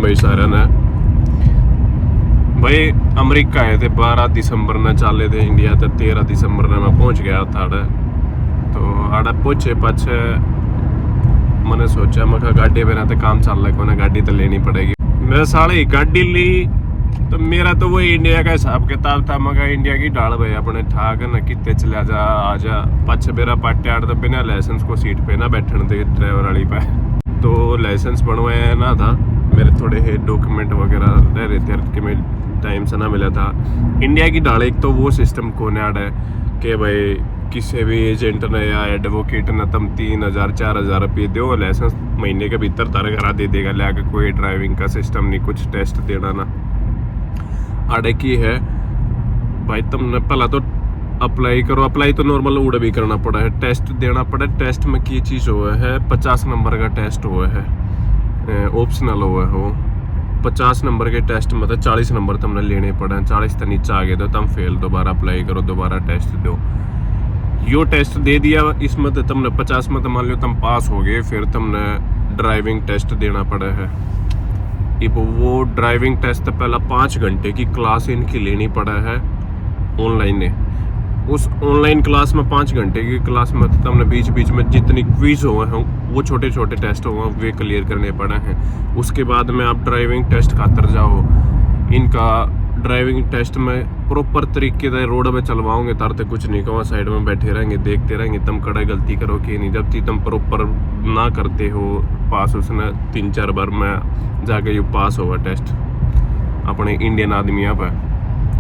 भाई सारे ने भाई अमेरिका आए थे 12 दिसंबर ने चाले थे इंडिया तो 13 दिसंबर ने मैं पहुंच गया था आड़े। तो आड़े पहुंचे पाछे मैंने सोचा मैं गाड़ी बिना तो काम चल रहा है, गाड़ी तो लेनी पड़ेगी। मैं साले गाड़ी ली तो मेरा तो वो इंडिया का हिसाब किताब था। मैं इंडिया की डाल भाई अपने ठाक न कितने चले जा आ जा पाछे मेरा पाटियाड़ तो बिना लाइसेंस को सीट पे ना बैठने दे ड्राइवर वाली पे। तो लाइसेंस बनवाया ना था, मेरे थोड़े डॉक्यूमेंट वगैरह रह रहे थे कि मैं टाइम से ना मिला था। इंडिया की डाल एक तो वो सिस्टम कोने आड़ है कि भाई किसी भी एजेंट ने या एडवोकेट ने तुम 3000 4000 रुपये दो, लाइसेंस महीने के भीतर तारे घर दे देगा लाके। कोई ड्राइविंग का सिस्टम नहीं, कुछ टेस्ट देना ना आड़े की है भाई। तुमने पहला तो अप्लाई करो, अप्लाई तो नॉर्मल उड़ भी करना पड़ा है, टेस्ट देना पड़ा। टेस्ट में की चीज़ हुआ है 50 नंबर का टेस्ट हुआ है, ऑप्शनल हुआ है वो 50 नंबर के टेस्ट में तो 40 नंबर तुमने लेने पड़े। 40 तो नीचे आ गए तो तुम फेल, दोबारा अप्लाई करो, दोबारा टेस्ट दो। यो टेस्ट दे दिया इसमें तो तुमने 50 में तो मान लो तुम पास हो गए, फिर तुमने ड्राइविंग टेस्ट देना पड़ा है। अब वो ड्राइविंग टेस्ट तो पहला 5 घंटे की क्लास इनकी लेनी पड़ा है ऑनलाइन ने। उस ऑनलाइन क्लास में 5 घंटे की क्लास में तो तुमने बीच बीच में जितनी क्विज हुए हैं वो छोटे छोटे टेस्ट हुए वे क्लियर करने पड़े हैं। उसके बाद में आप ड्राइविंग टेस्ट खातर जाओ। इनका ड्राइविंग टेस्ट में प्रॉपर तरीके से रोड में चलवाओगे तारते कुछ नहीं कहो, साइड में बैठे रहेंगे देखते रहेंगे तुम कड़ा गलती करो कि नहीं। जब तुम प्रॉपर ना करते हो पास, उसने 3-4 बार में जाके ये पास हुआ टेस्ट अपने इंडियन आदमी यहाँ पर,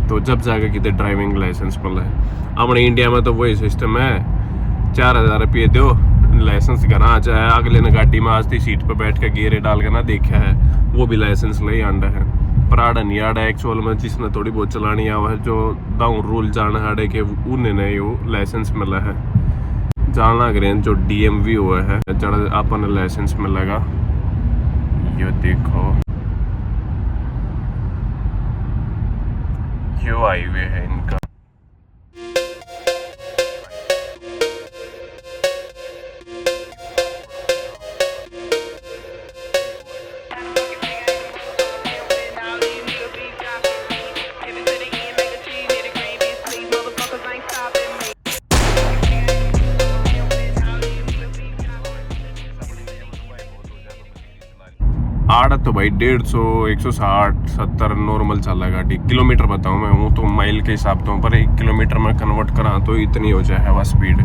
तो जब जाके कितने ड्राइविंग लाइसेंस मिला है। अपने इंडिया में तो वही सिस्टम है 4000 रुपये दो लाइसेंस घर आ जाए। अगले ने गाड़ी में आज थी सीट पर बैठ के गेरे डाल के ना देखा है, वो भी लाइसेंस ले आंडा है। पराड़ा नहीं आड़ा एक्चुअल में जिसने थोड़ी बहुत चलानी आवा है, जो दाऊ रूल जाना है कि उन्हें नहीं वो लाइसेंस मिला है। जाना ग्रेन जो DMV हुआ है जड़ अपन लाइसेंस मिलेगा। ये देखो क्यों हाईवे है इनका। आड़ा तो भाई 150 160 70 नॉर्मल चल रहा है गाड़ी। किलोमीटर बताऊं मैं, वो तो माइल के हिसाब तो, पर 1 किलोमीटर में कन्वर्ट करा तो इतनी हो जाए हवा स्पीड।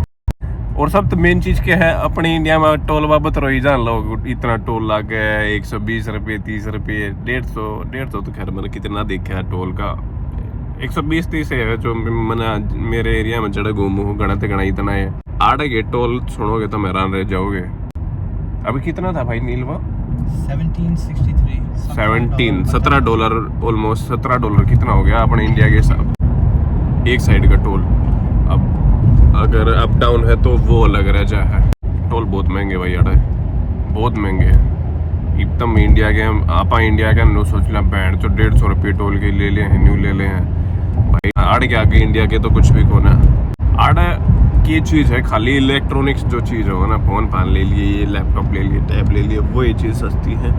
और सब तो मेन चीज क्या है अपने इंडिया में टोल बाबत रोई जान लोग इतना टोल लग गया है 120 रुपये 30 रुपये 150 तो खैर मैंने कितना देखा है टोल का 120-30 है जो मैंने मेरे एरिया में जड़ा घूमू गणा गणा इतना है। आड़े के टोल सुनोगे तो हैरान रह जाओगे। अभी कितना था भाई नीलवा? 17 डॉलर ऑलमोस्ट $17 कितना हो गया अपने इंडिया के हिसाब एक साइड का टोल। अब अगर अप डाउन है तो वो अलग रह जाए है। टोल बहुत महंगे भाई अड़े, बहुत महंगे हैं एकदम। इंडिया के आपा इंडिया के नो सोच ला बैंड जो 150 रुपये टोल के ले ले हैं न्यू ले ले हैं भाई। आड़ के आगे इंडिया के तो कुछ भी कोना आड़ की चीज़ है। खाली इलेक्ट्रॉनिक्स जो चीज़ होगा ना, फोन फान ले लिए, लैपटॉप ले लिए, टैब ले लिए, वो ये चीज़ सस्ती है।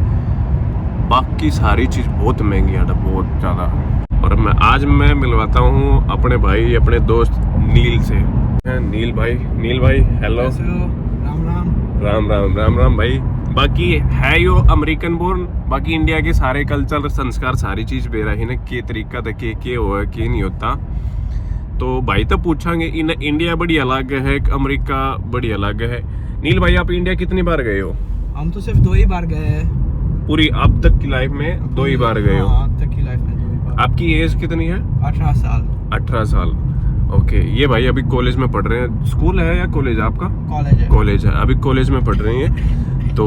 बाकी सारी चीज़ बहुत महंगी है, बहुत ज़्यादा। और आज मैं मिलवाता हूँ अपने भाई अपने दोस्त नील से। नील भाई हेलो। राम भाई। बाकी है यो अमेरिकन बोर्न, बाकी इंडिया के सारे कल्चर संस्कार सारी चीज़ बेरा ही ना के तरीका था के हो के नहीं होता। तो भाई तो पूछांगे इन इंडिया बड़ी अलग है, अमेरिका बड़ी अलग है। नील भाई आप इंडिया कितनी बार गए हो? हम तो सिर्फ 2 ही बार गए हैं पूरी अब तक की लाइफ में 2 ही बार गए हो? अब तक की लाइफ में 2 ही बार। आपकी एज कितनी है? 18 साल। 18 साल ओके। ये भाई अभी कॉलेज में पढ़ रहे हैं, स्कूल है या कॉलेज आपका? कॉलेज है, अभी कॉलेज में पढ़ रहे हैं। तो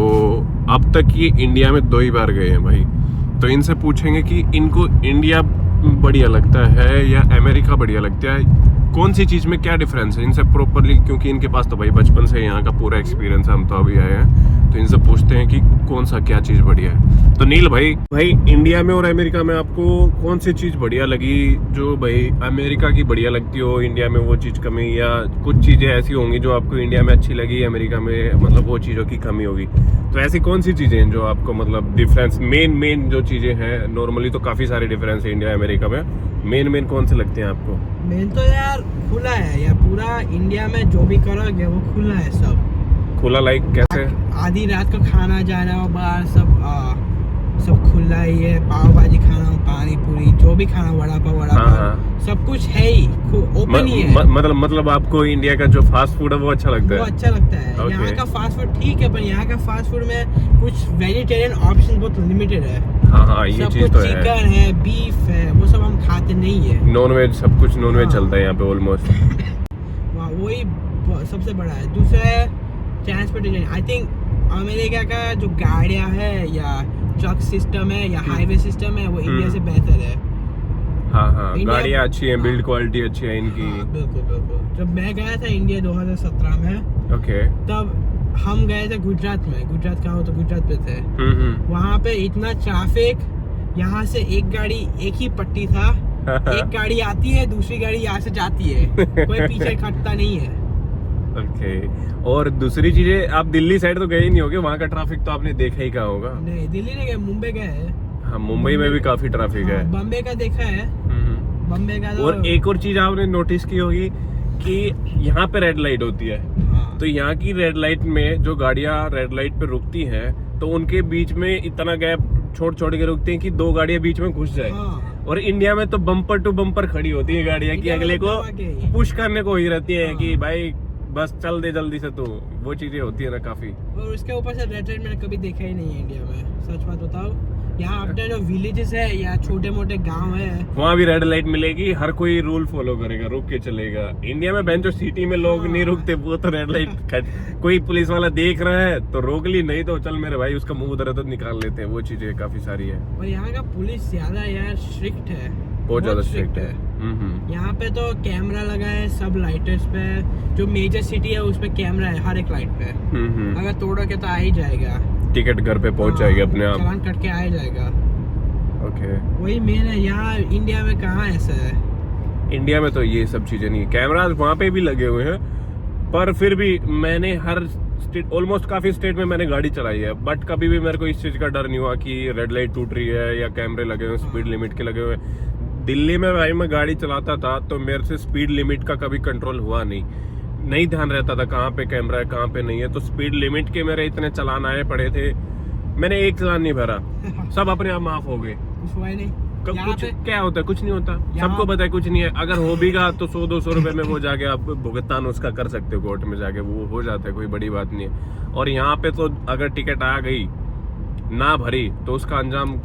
अब तक ये इंडिया में 2 ही बार गए हैं भाई। तो इनसे पूछेंगे कि इनको इंडिया बढ़िया लगता है या अमेरिका बढ़िया लगता है, कौन सी चीज़ में क्या डिफरेंस है इनसे प्रॉपरली, क्योंकि इनके पास तो भाई बचपन से यहाँ का पूरा एक्सपीरियंस है, हम तो अभी आए हैं। तो इनसे पूछते हैं कि कौन सा क्या चीज़ बढ़िया है। तो नील भाई इंडिया में और अमेरिका में आपको कौन सी चीज़ बढ़िया लगी? जो भाई अमेरिका की बढ़िया लगती हो, इंडिया में वो चीज़ कमी, या कुछ चीज़ें ऐसी होंगी जो आपको इंडिया में अच्छी लगी, अमेरिका में मतलब वो चीज़ों की कमी होगी। तो ऐसी कौन सी चीज़ें हैं जो आपको मतलब डिफरेंस, मेन जो चीज़ें हैं? नॉर्मली तो काफ़ी सारे डिफरेंस है इंडिया अमेरिका में, मेन कौन से लगते हैं आपको? मेन तो यार खुला है यार, पूरा इंडिया में जो भी करोगे वो खुला है सब। खुला लाइक कैसे? आधी रात को खाना जाना हो बाहर, सब खुला ही है। पाव भाजी खाना हो, पानी पूरी, जो भी खाना, वड़ा पाव सब कुछ है ही, ओपन ही है। मतलब आपको इंडिया का जो फास्ट फूड है वो अच्छा लगता है? वो अच्छा लगता है। Okay. यहाँ का फास्ट फूड ठीक है, पर यहाँ का फास्ट फूड में कुछ वेजिटेरियन ऑप्शन बहुत लिमिटेड है। हाँ ये चीज तो है। चिकन है, बीफ है, वो सब हम खाते नहीं है। नॉन वेज, सब कुछ नॉन वेज चलता है यहाँ पे ऑलमोस्ट। वही सबसे बड़ा है। दूसरा है ट्रांसपोर्टेशन। आई थिंक अमेरिका का जो गाड़ियाँ है या ट्रक सिस्टम है या हाईवे सिस्टम है वो इंडिया से बेहतर है। हाँ गाड़ियाँ अच्छी हैं, बिल्ड क्वालिटी अच्छी है इनकी। बिल्कुल। जब मैं गया था इंडिया 2017 में, ओके, तब हम गए थे गुजरात में। गुजरात का हो तो गुजरात पे थे। वहाँ पे इतना ट्रैफिक, यहाँ से एक गाड़ी एक ही पट्टी था, एक गाड़ी आती है, दूसरी गाड़ी यहाँ से जाती है, कोई पीछे खटता नहीं है। ओके। और दूसरी चीजें, आप दिल्ली साइड तो गए ही नहीं होगे, वहाँ का ट्रैफिक तो आपने देखा ही कहाँ होगा? नहीं, दिल्ली नहीं गए, मुंबई गए। हाँ, मुंबई में भी काफी ट्रैफिक है। बम्बे का देखा है, बम्बे का। और एक और चीज आपने नोटिस की होगी कि यहाँ पे रेड लाइट होती है। तो यहाँ की रेड लाइट में जो गाड़ियाँ रेड लाइट पे रुकती हैं, तो उनके बीच में इतना गैप छोड़ के रुकते हैं कि दो गाड़ियाँ बीच में घुस जाए। और इंडिया में तो बम्पर टू बम्पर खड़ी होती है गाड़ियाँ कि अगले को पुश करने को ही रहती है कि भाई बस चल दे जल्दी से। तो वो चीजें होती है ना काफी। और उसके ऊपर से रेड लाइट मैंने कभी देखा ही नहीं है इंडिया में, सच बात बताओ। यहाँ अपने जो विलेजेस है या छोटे मोटे गांव है, वहाँ भी रेड लाइट मिलेगी, हर कोई रूल फॉलो करेगा, रुक के चलेगा। इंडिया में बहन जो सिटी में लोग नहीं रुकते, वो तो रेड लाइट कोई पुलिस वाला देख रहा है तो रोक ली, नहीं तो चल मेरे भाई उसका मुंह उधर तो निकाल लेते हैं। वो चीजें काफी सारी है। और यहाँ का पुलिस ज्यादा यार स्ट्रिक्ट है, बहुत ज्यादा स्ट्रिक्ट है। यहाँ पे तो कैमरा लगा है सब लाइटर्स पे। जो मेजर सिटी है उसपे कैमरा है हर एक लाइट पे। अगर तोड़ोगे तो आ ही जाएगा, टिकट घर पे पहुंच जाएगी अपने आप, चालान कट के आ ही जाएगा। ओके, वही मेन है। यहाँ इंडिया में कहाँ ऐसा है? इंडिया में तो ये सब चीजें नहीं है। कैमरास वहाँ पे भी लगे हुए हैं, पर फिर भी मैंने हर स्टेट, ऑलमोस्ट काफी स्टेट में मैंने गाड़ी चलाई है, बट कभी भी मेरे को इस चीज का डर नहीं हुआ कि रेड लाइट टूट रही है या कैमरे लगे हुए, स्पीड लिमिट के लगे हुए। दिल्ली में भाई मैं गाड़ी चलाता था तो मेरे से स्पीड लिमिट का कभी कंट्रोल हुआ नहीं ध्यान रहता था कहाँ पे कैमरा है कहाँ पे नहीं है। तो स्पीड लिमिट के मेरे इतने चालान आए पड़े थे, मैंने एक चालान नहीं भरा, सब अपने आप माफ हो गए। कुछ हुआ नहीं। कुछ क्या होता है? कुछ नहीं होता, सबको पता है कुछ नहीं है। अगर हो भी गा तो 100-200 रुपए में वो जाके आप भुगतान उसका कर सकते हो कोर्ट में जाके, वो हो जाता है, कोई बड़ी बात नहीं है। और यहाँ पे तो अगर टिकट आ गई ना भरी तो उसका अंजाम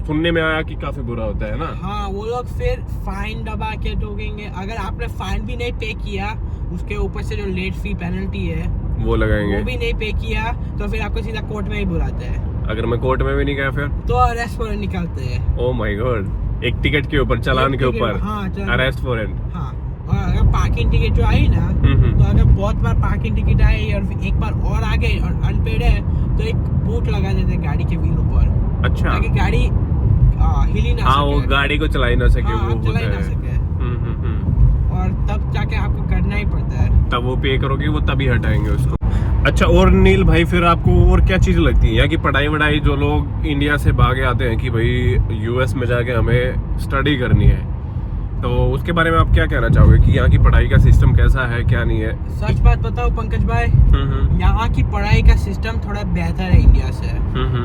सुनने में आया कि काफी बुरा होता है ना। हाँ, वो लोग फिर फाइन दबा के ठोकेंगे। अगर आपने फाइन भी नहीं पे किया, उसके ऊपर से जो लेट फी पेनल्टी है वो लगाएंगे, वो भी नहीं पे किया तो फिर आपको सीधा कोर्ट में ही बुलाते हैं। अगर मैं कोर्ट में भी नहीं गया फिर तो अरेस्ट वारंट निकालते हैं। ओह माय गॉड, एक टिकट के ऊपर, चालान के ऊपर अरेस्ट वारंट। हाँ, और अगर पार्किंग टिकट जो आई ना, तो अगर बहुत बार पार्किंग टिकट आई और एक बार और आ गए और अनपेड है तो एक बूट लगा देते गाड़ी के व्हील ऊपर। अच्छा, ताकि गाड़ी हिली ना सके, वो गाड़ी को चला ही ना सके, वो चला ही ना सके। और तब जाके आपको करना ही पड़ता है, तब वो पे करोगे, वो तभी हटाएंगे उसको। अच्छा, और नील भाई फिर आपको और क्या चीज लगती है यहाँ की? पढ़ाई वढ़ाई, जो लोग इंडिया से भागे आते हैं कि भाई यूएस में जाके हमें स्टडी करनी है, तो उसके बारे में आप क्या कहना चाहोगे कि यहाँ की पढ़ाई का सिस्टम कैसा है, क्या नहीं है? सच बात बताओ पंकज भाई, यहाँ की पढ़ाई का सिस्टम थोड़ा बेहतर है इंडिया से।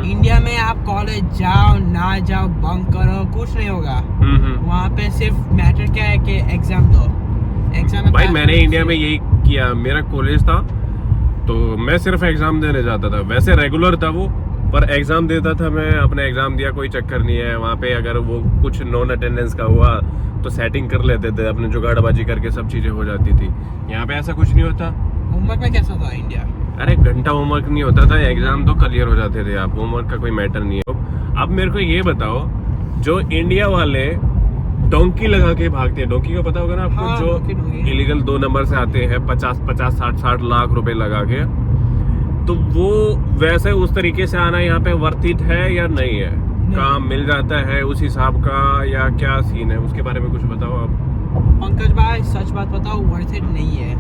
इंडिया में आप कॉलेज जाओ ना जाओ, बंक करो, कुछ नहीं होगा। वहाँ पे सिर्फ मैटर क्या है कि एग्जाम दो, एग्जाम। भाई मैंने इंडिया में यही किया, मेरा कॉलेज था तो मैं सिर्फ एग्जाम देने जाता था, वैसे रेगुलर था वो, पर एग्जाम देता था मैं, अपने एग्जाम दिया, कोई चक्कर नहीं है। वहाँ पे अगर वो कुछ नॉन अटेंडेंस का हुआ तो सेटिंग कर लेते थे, अपने जुगाड़बाजी करके सब चीजें हो जाती थी। यहाँ पे ऐसा कुछ नहीं होता। होमवर्क में कैसा था इंडिया? अरे घंटा होमवर्क नहीं होता था, एग्जाम तो क्लियर हो जाते थे आप, होमवर्क का कोई मैटर नहीं है। अब मेरे को ये बताओ, जो इंडिया वाले डोंकी लगा के भागते हैं, डोंकी का पता होगा ना आपको? जो इलीगल 2 नंबर से आते हैं, 50-60 लाख रुपए लगा के, तो वो वैसे उस तरीके से आना यहाँ पे वर्थ इट है या नहीं है? काम मिल जाता है उस हिसाब का या क्या सीन है, उसके बारे में कुछ बताओ आप। पंकज भाई सच बात बताओ, वर्थ इट नहीं है।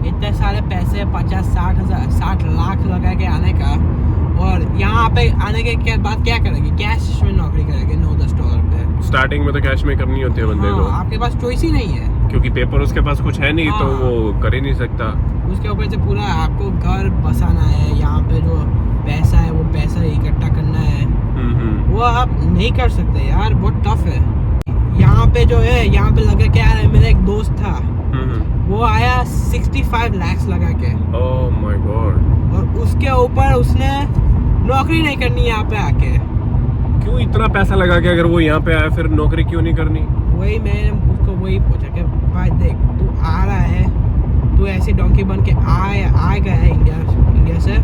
इतने सारे पैसे 50-60 लाख लगा के आने का, और यहाँ पे आने के बाद क्या करेंगे? कैश में नौकरी करेंगे $9-10 पे। स्टार्टिंग में तो कैश में करनी होती है बंदे को। आपके पास चॉइस ही नहीं है, क्योंकि पेपर उसके पास कुछ है नहीं, तो वो कर ही नहीं सकता। उसके ऊपर से पूरा आपको घर बसाना है, यहाँ पे जो पैसा है वो पैसा इकट्ठा करना है, वो आप नहीं कर सकते यार, बहुत टफ है। यहाँ पे जो है, यहाँ पे लगा क्या है, मेरा एक दोस्त था, वो आया 65 लाख लगा के। Oh my God. और उसके ऊपर उसने नौकरी नहीं करनी यहाँ पे आके। क्यों इतना पैसा लगा के अगर वो यहाँ पे आया, फिर नौकरी क्यों नहीं करनी? वही मैंने उसको वही पूछा कि भाई देख, तू आ रहा है, तू ऐसे डोंकी बन के आ गया है इंडिया से,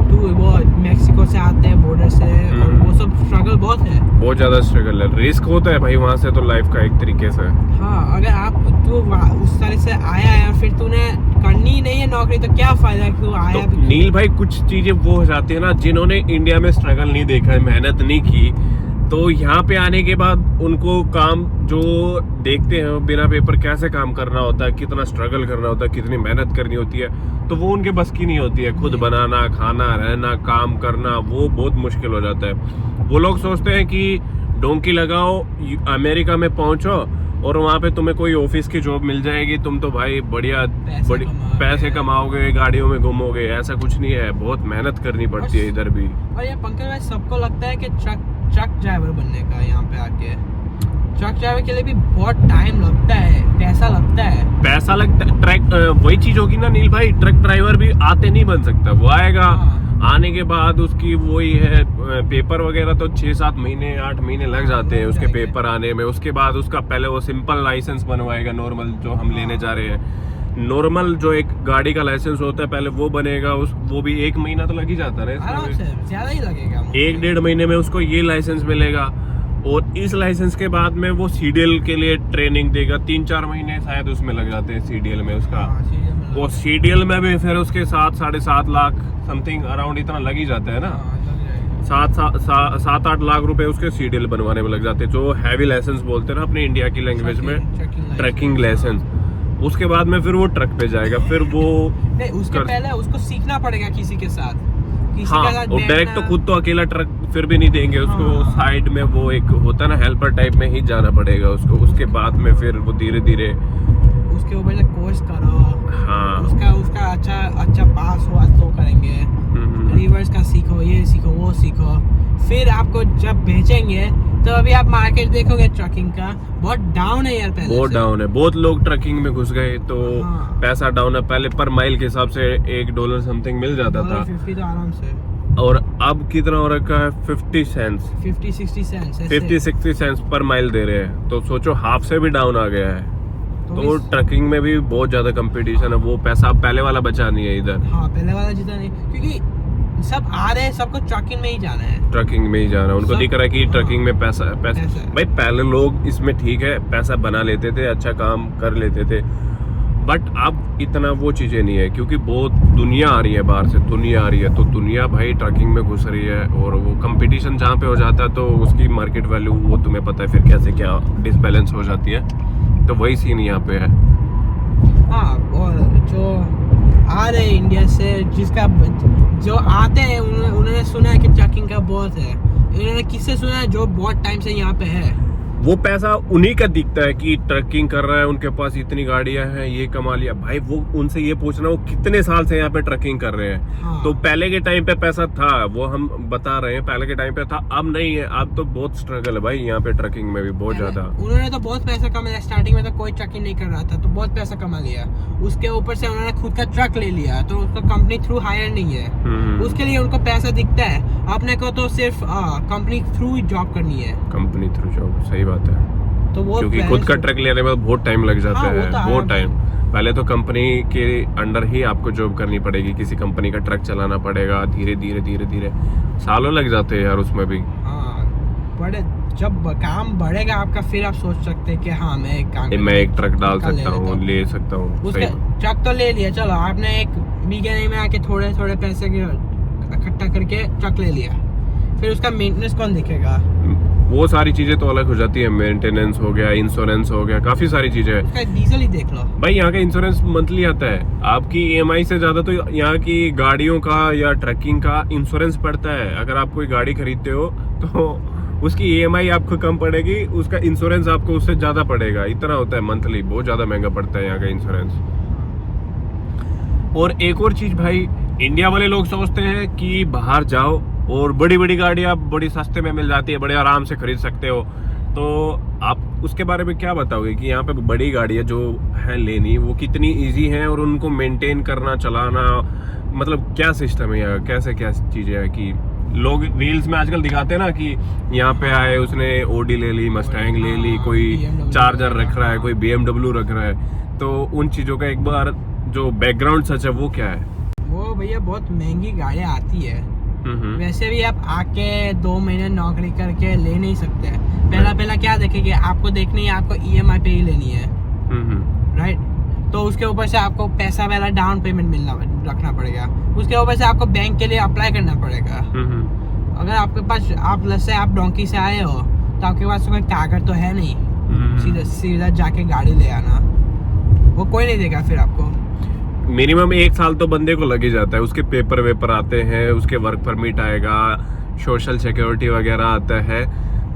तू वो मेक्सिको से आते हैं बॉर्डर से, और वो सब स्ट्रगल बहुत है, बहुत ज्यादा स्ट्रगल है, रिस्क होता है भाई वहाँ से तो लाइफ का एक तरीके से। हाँ, अगर आप तू उस तरह से आया है और फिर तूने करनी नहीं है नौकरी, तो क्या फायदा कि तू आया? तो नील भाई कुछ चीजें वो हो जाती है ना, जिन्होंने इंडिया में स्ट्रगल नहीं देखा है, मेहनत नहीं की, तो यहाँ पे आने के बाद उनको काम जो देखते हैं बिना पेपर कैसे काम करना होता है, कितना स्ट्रगल करना होता है, कितनी मेहनत करनी होती है, तो वो उनके बस की नहीं होती है। खुद बनाना, खाना, रहना, काम करना, वो बहुत मुश्किल हो जाता है। वो लोग सोचते हैं कि डोंकी लगाओ, अमेरिका में पहुंचो और वहाँ पे तुम्हें कोई ऑफिस की जॉब मिल जाएगी, तुम तो भाई बढ़िया पैसे कमाओगे, गाड़ियों में घूमोगे। ऐसा कुछ नहीं है, बहुत मेहनत करनी पड़ती है इधर भी। और ये पंकज भाई, सबको लगता है कि ट्रक ड्राइवर बनने का, यहाँ पे आके ट्रक ड्राइवर के लिए भी बहुत टाइम लगता है, पैसा लगता है। ट्रक वही चीज होगी ना नील भाई, ट्रक ड्राइवर भी आते नहीं बन सकता, वो आएगा। आने के बाद उसकी वही है, पेपर वगैरह तो 6-7 महीने 8 महीने लग जाते हैं उसके पेपर आने में। उसके बाद उसका पहले वो सिंपल लाइसेंस बनवाएगा, नॉर्मल जो हम लेने जा रहे हैं, नॉर्मल जो एक गाड़ी का लाइसेंस होता है पहले वो बनेगा, वो भी 1 महीना तो लग ही जाता है, ज्यादा ही लगेगा। 1-1.5 महीने में उसको ये लाइसेंस मिलेगा, और इस लाइसेंस के बाद में वो सीडीएल के लिए ट्रेनिंग देगा। 3-4 महीने शायद उसमें लग जाते हैं सीडीएल में उसका। वो सीडीएल में भी फिर उसके 7-7.5 लाख समथिंग अराउंड इतना लग ही जाता है ना। 7-8 लाख रुपए उसके सीडीएल बनवाने में लग जाते हैं, जो हैवी लाइसेंस बोलते हैं ना अपने इंडिया की लैंग्वेज में, ट्रकिंग लाइसेंस। उसके बाद में फिर वो ट्रक पे जाएगा, फिर वो उसके पहले उसको सीखना पड़ेगा किसी के साथ। हाँ, और डायरेक्ट तो खुद तो अकेला ट्रक फिर भी नहीं देंगे उसको। साइड में वो एक होता है ना हेल्पर टाइप में ही जाना पड़ेगा उसको। उसके बाद में फिर वो धीरे धीरे उसके ऊपर से कोर्स करो। हाँ, उसका अच्छा पास हुआ तो करेंगे। रिवर्स का सीखो, ये सीखो, वो सीखो, फिर आपको जब बेचेंगे तो अभी आप मार्केट देखोगे ट्रकिंग का बहुत डाउन है यार, पहले बहुत डाउन है। बहुत लोग ट्रकिंग में घुस गए तो पैसा डाउन है। पहले पर माइल के हिसाब से $1 समथिंग मिल जाता था, 50 तो आराम से। और अब कितना हो रखा है? 50 सेंट्स, 50-60 सेंट्स पर माइल दे रहे हैं। तो सोचो हाफ से भी डाउन आ गया है। तो ट्रकिंग में भी बहुत ज्यादा कंपटीशन है। वो पैसा पहले वाला बचा नहीं है इधर। हाँ, पहले वाला जितना नहीं, क्योंकि सब आ रहे हैं, सबको ट्रकिंग में ही जाना है। ट्रकिंग में ही जाना है उनको। दिख रहा है कि ट्रकिंग में पैसा भाई पहले लोग इसमें ठीक है पैसा बना लेते थे, अच्छा काम कर लेते थे, बट अब इतना वो चीजें नहीं है, क्योंकि बहुत दुनिया आ रही है, बाहर से दुनिया आ रही है। तो दुनिया भाई ट्रकिंग में घुस रही है, और वो कंपटीशन जहाँ पे हो जाता है तो उसकी मार्केट वैल्यू वो तुम्हें पता है फिर कैसे क्या डिसबैलेंस हो जाती है। तो वही सीन यहाँ पे है। हाँ, और जो आ रहे हैं इंडिया से, जो आते हैं उन्होंने सुना है कि ट्रकिंग का बहुत है। इन्होंने किससे सुना है? जो बहुत टाइम से यहाँ पे है। वो पैसा उन्हीं का दिखता है कि ट्रकिंग कर रहा है, उनके पास इतनी गाड़ियां हैं, ये कमा लिया। भाई वो उनसे ये पूछना वो कितने साल से यहाँ पे ट्रकिंग कर रहे हैं। हाँ। तो पहले के टाइम पे पैसा था, वो हम बता रहे हैं, पहले के टाइम पे था, अब नहीं है। अब तो बहुत स्ट्रगल है भाई यहाँ पे ट्रकिंग में भी बहुत ज्यादा। उन्होंने तो बहुत पैसा कमाया। स्टार्टिंग में तो कोई ट्रकिंग नहीं कर रहा था, तो बहुत पैसा कमा लिया। उसके ऊपर से उन्होंने खुद का ट्रक ले लिया, तो उसका कंपनी थ्रू हायर नहीं है, उसके लिए उनको पैसा दिखता है। अपने को तो सिर्फ कंपनी थ्रू जॉब करनी है। कंपनी थ्रू जॉब, सही बात है। तो वो क्योंकि खुद का ट्रक लेने में बहुत टाइम लग जाता है, बहुत टाइम। पहले तो कंपनी के अंडर ही आपको जॉब करनी पड़ेगी, किसी कंपनी का ट्रक चलाना पड़ेगा। धीरे धीरे सालों लग जाते हैं यार उसमें भी। हाँ, बड़े जब काम बढ़ेगा आपका फिर आप सोच सकते हैं कि हाँ मैं एक काम मैं एक ट्रक डाल ट्रक ले सकता लेता हूँ, हूँ। ले सकता हूँ। उसके ट्रक तो ले लिया, चलो आपने एक बीघे में आके थोड़े थोड़े पैसे इकट्ठा करके ट्रक ले लिया, फिर उसका मेंटेनेंस कौन देखेगा? वो सारी चीजें तो अलग हो जाती है, मेंटेनेंस हो गया, इंश्योरेंस हो गया, काफी सारी चीजें हैं उसका डीजल ही देख लो भाई। यहाँ का इंश्योरेंस मंथली आता है, आपकी ईएमआई से ज्यादा तो यहाँ की गाड़ियों का या ट्रकिंग का इंश्योरेंस पड़ता है। अगर आप कोई गाड़ी खरीदते हो तो उसकी ईएमआई आपको कम पड़ेगी, उसका इंश्योरेंस आपको उससे ज्यादा पड़ेगा। इतना होता है मंथली, बहुत ज्यादा महंगा पड़ता है यहाँ का इंश्योरेंस। और एक और चीज भाई, इंडिया वाले लोग सोचते हैं कि बाहर जाओ और बड़ी बड़ी गाड़ियां बड़ी सस्ते में मिल जाती है, बड़े आराम से खरीद सकते हो। तो आप उसके बारे में क्या बताओगे कि यहाँ पे बड़ी गाड़ियां जो है लेनी, वो कितनी इजी हैं और उनको मेंटेन करना, चलाना, मतलब क्या सिस्टम है यहाँ, कैसे क्या चीजें हैं कि लोग रील्स में आजकल दिखाते हैं ना कि यहाँ पे आए उसने ओडी ले ली, मस्टैंग ले ली, कोई चार्जर रख रहा है, कोई BMW रख रहा है। तो उन चीजों का एक बार जो बैकग्राउंड सच है वो क्या है? वो भैया बहुत महंगी गाड़ियाँ आती है। वैसे भी आप आके 2 महीने नौकरी करके ले नहीं सकते। पहला क्या देखेंगे, आपको देखनी है आपको EMI पे ही लेनी है, राइट? तो उसके ऊपर से आपको पैसा पहला डाउन पेमेंट रखना पड़ेगा, उसके ऊपर से आपको बैंक के लिए अप्लाई करना पड़ेगा। अगर आपके पास आप डोंकी से आए हो तो आपके पास कोई कागज तो है नहीं, सीधा जाके गाड़ी ले आना, वो कोई नहीं देगा फिर आपको। मिनिमम 1 साल तो बंदे को लग ही जाता है, उसके पेपर वेपर आते हैं, उसके वर्क परमिट आएगा, सोशल सिक्योरिटी वगैरह आता है,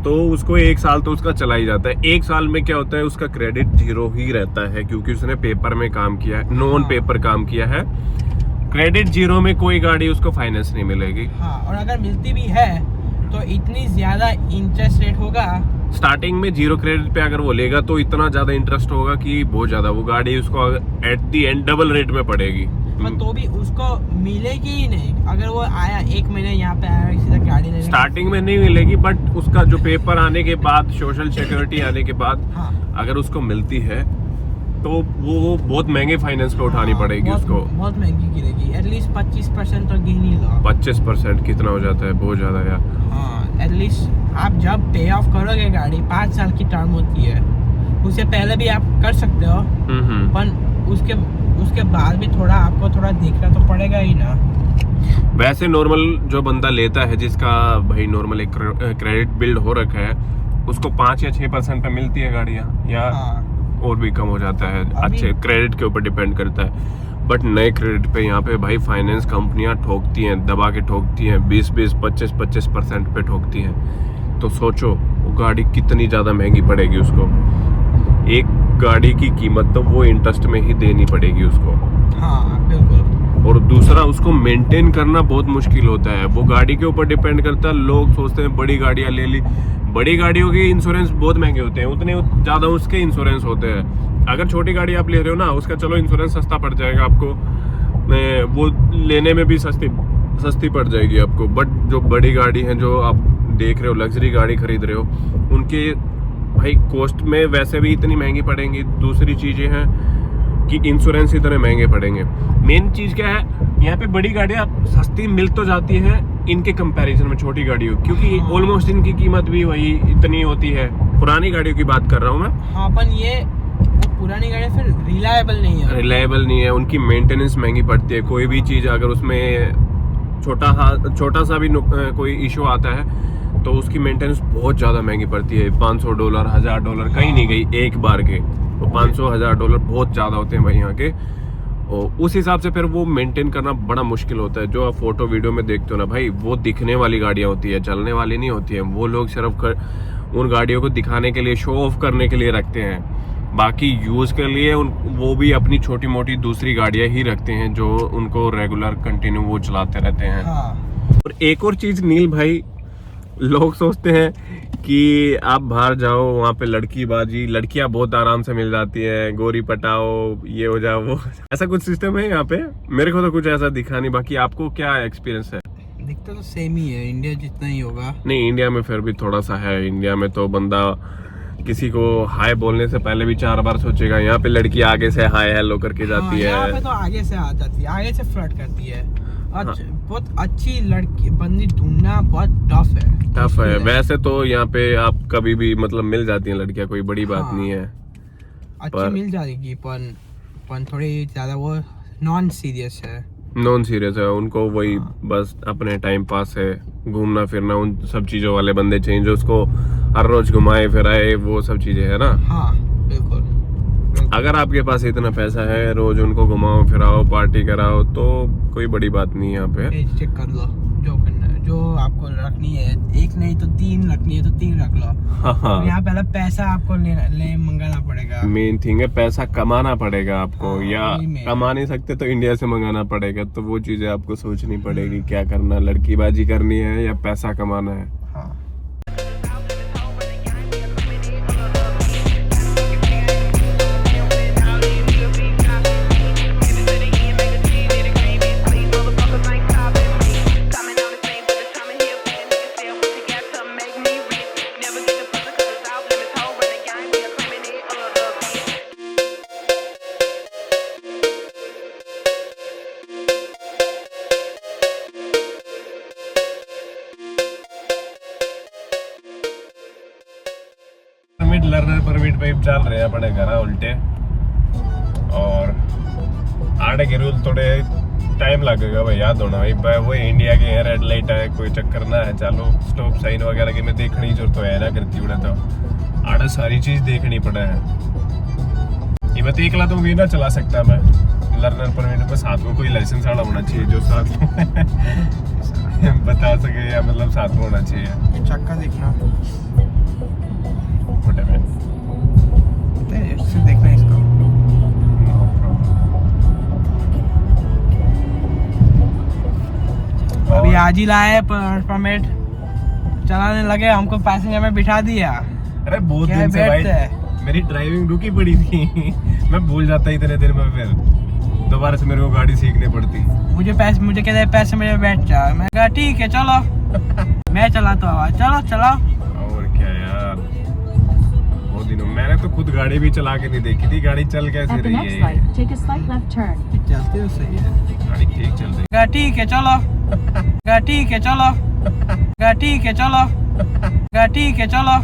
तो उसको 1 साल तो उसका चला ही जाता है। 1 साल में क्या होता है, उसका क्रेडिट 0 ही रहता है क्योंकि उसने पेपर में काम किया है, नॉन पेपर काम किया है। क्रेडिट 0 में कोई गाड़ी उसको फाइनेंस नहीं मिलेगी। हाँ, और अगर मिलती भी है तो इतनी ज्यादा इंटरेस्ट रेट होगा। स्टार्टिंग में 0 क्रेडिट पे अगर वो लेगा तो इतना ज्यादा इंटरेस्ट होगा कि बहुत ज्यादा, वो गाड़ी उसको at the and double rate में पड़ेगी। पर तो भी उसको मिलेगी ही नहीं। अगर वो आया 1 महीने यहाँ पे आया सीधा गाड़ी लेने, स्टार्टिंग में नहीं मिलेगी, बट उसका जो पेपर आने के बाद, सोशल सिक्योरिटी आने के बाद, हाँ, अगर उसको मिलती है तो वो बहुत महंगे फाइनेंस पे उठानी पड़ेगी उसको, बहुत महंगी गिरेगी। एटलीस्ट 25% तो गिन ही लो। 25% कितना हो जाता है, बहुत ज्यादा यार। हाँ, एटलीस्ट आप जब पे ऑफ करोगे गाड़ी, 5 साल की टर्म होती है, उससे पहले भी आप कर सकते हो, पर उसके बाद भी आपको थोड़ा देखना तो पड़ेगा ही ना। वैसे नॉर्मल जो बंदा लेता है, जिसका भाई नॉर्मल एक क्रेडिट बिल्ड हो रखा है, उसको 5 या 6% पे मिलती है गाड़ियाँ, या और भी कम हो जाता है। अच्छे क्रेडिट के ऊपर डिपेंड करता है। बट नए क्रेडिट पे यहाँ पे भाई फाइनेंस कंपनियां ठोकती हैं, दबा के ठोकती हैं, 20-20, 25-25% पे ठोकती हैं। तो सोचो वो गाड़ी कितनी ज़्यादा महंगी पड़ेगी उसको। एक गाड़ी की कीमत तो वो इंटरेस्ट में ही देनी पड़ेगी उसको। हाँ, बिल्कुल। और दूसरा, उसको मेंटेन करना बहुत मुश्किल होता है, वो गाड़ी के ऊपर डिपेंड करता है। लोग सोचते हैं बड़ी गाड़ियाँ ले ली, बड़ी गाड़ियों के इंश्योरेंस बहुत महंगे होते हैं, उतने ज़्यादा उसके इंश्योरेंस होते हैं। अगर छोटी गाड़ी आप ले रहे हो ना, उसका चलो इंश्योरेंस सस्ता पड़ जाएगा आपको, वो लेने में भी सस्ती पड़ जाएगी आपको। बट जो बड़ी गाड़ी है, जो आप देख रहे हो, लग्जरी गाड़ी खरीद रहे हो, उनके भाई कॉस्ट में वैसे भी इतनी महंगी पड़ेंगी। दूसरी चीज़ें हैं कि इंश्योरेंस इतने महंगे पड़ेंगे। मेन चीज़ क्या है, यहाँ पे बड़ी गाड़ियाँ सस्ती मिल तो जाती हैं इनके कंपैरिजन में छोटी गाड़ियों, क्योंकि ऑलमोस्ट इनकी कीमत भी वही इतनी होती है। पुरानी गाड़ियों की बात कर रहा हूँ मैं। हाँ, पर ये पुरानी गाड़ी फिर रिलायबल नहीं है, उनकी मेंटेनेंस महंगी पड़ती है। कोई भी चीज़ अगर उसमें छोटा सा भी कोई इशू आता है तो उसकी मेंटेनेंस बहुत ज़्यादा महंगी पड़ती है। $500, $1000 कहीं नहीं गई एक बार के, तो $500-1000 बहुत ज़्यादा होते हैं भाई यहाँ के। और उस हिसाब से फिर वो मेंटेन करना बड़ा मुश्किल होता है। जो आप फोटो वीडियो में देखते हो ना भाई, वो दिखने वाली गाड़ियाँ होती है, चलने वाली नहीं होती है। वो लोग सिर्फ उन गाड़ियों को दिखाने के लिए, शो ऑफ करने के लिए रखते हैं। बाकी यूज़ के लिए वो भी अपनी छोटी मोटी दूसरी गाड़ियाँ ही रखते हैं, जो उनको रेगुलर कंटिन्यू वो चलाते रहते हैं। और एक और चीज़ नील भाई, लोग सोचते हैं कि आप बाहर जाओ, वहाँ पे लड़कियां बहुत आराम से मिल जाती हैं, गोरी पटाओ, ये हो जाओ वो, ऐसा कुछ सिस्टम है यहाँ पे? मेरे को तो कुछ ऐसा दिखा नहीं। बाकी आपको क्या एक्सपीरियंस है? दिखता तो सेम ही है, इंडिया जितना ही होगा। नहीं, इंडिया में फिर भी थोड़ा सा है। इंडिया में तो बंदा किसी को हाय बोलने से पहले भी 4 बार सोचेगा। यहाँ पे लड़की आगे से हाय हेलो करके जाती है। यहाँ पे तो आगे से आ जाती है, आगे से फ्लर्ट करती है। बहुत अच्छी लड़की बंदी ढूंढना बहुत टफ है। वैसे तो यहाँ पे आप कभी भी मतलब मिल जाती हैं लड़कियां, कोई बड़ी बात नहीं है। अच्छी मिल जाएगी पर थोड़ी ज्यादा वो नॉन सीरियस है। उनको वही बस अपने टाइम पास है, घूमना फिरना, उन सब चीजों वाले बंदे चाहिए जो उसको हर रोज घुमाए फिराए, वो सब चीजें है ना। हाँ बिल्कुल। अगर आपके पास इतना पैसा है, रोज उनको घुमाओ फिराओ पार्टी कराओ, तो कोई बड़ी बात नहीं है यहाँ पे। चेक कर लो जो करना है, जो आपको रखनी है, एक नहीं तो 3 रखनी है तो 3 रख लो। हाँ। यहाँ पहले पैसा आपको ले मंगाना पड़ेगा। मेन थिंग है पैसा कमाना पड़ेगा आपको। हाँ, या कमा नहीं सकते तो इंडिया से मंगाना पड़ेगा। तो वो चीजें आपको सोचनी पड़ेगी, क्या करना, लड़कीबाजी करनी है या पैसा कमाना है। हाँ। लर्नर परमिट पे चल रहे हैं अपने घर उल्टे, और आड़े के रूल थोड़े टाइम लगेगा भाई याद होना भाई। वो इंडिया के हैं, रेड लाइट है, कोई चक्कर ना है, चलो स्टॉप साइन वगैरह की मैं देखनी जरूरत है ना करती उड़े, तो आड़े सारी चीज देखनी पड़े है। ये मैं एकला तो भी ना चला सकता मैं लर्नर परमिट पे, साथ में कोई लाइसेंस वाला होना चाहिए जो साथ में बता सके, या मतलब साथ में होना चाहिए। चक्का देखना में इससे देखना इसको। अभी आज ही लाए परमिट, चलाने लगे, हमको पैसेंजर में बिठा दिया। अरे बहुत दिन से भाई मेरी ड्राइविंग रुकी पड़ी थी मैं भूल जाता इतने देर में, फिर दोबारा से मेरे को गाड़ी सीखनी पड़ती। मुझे कहते पैसे में बैठ जा, मैं कहा ठीक है चलो मैं चलाता हूँ, चलो चलाओ। और क्या यार, बहुत दिनों मैंने तो खुद गाड़ी भी चला के नहीं देखी थी, गाड़ी चल कैसे रही है। चलती तो सही है गाड़ी, ठीक चल रही है। ठीक है चलो, ठीक है चलो, ठीक है चलो, ठीक है चलो।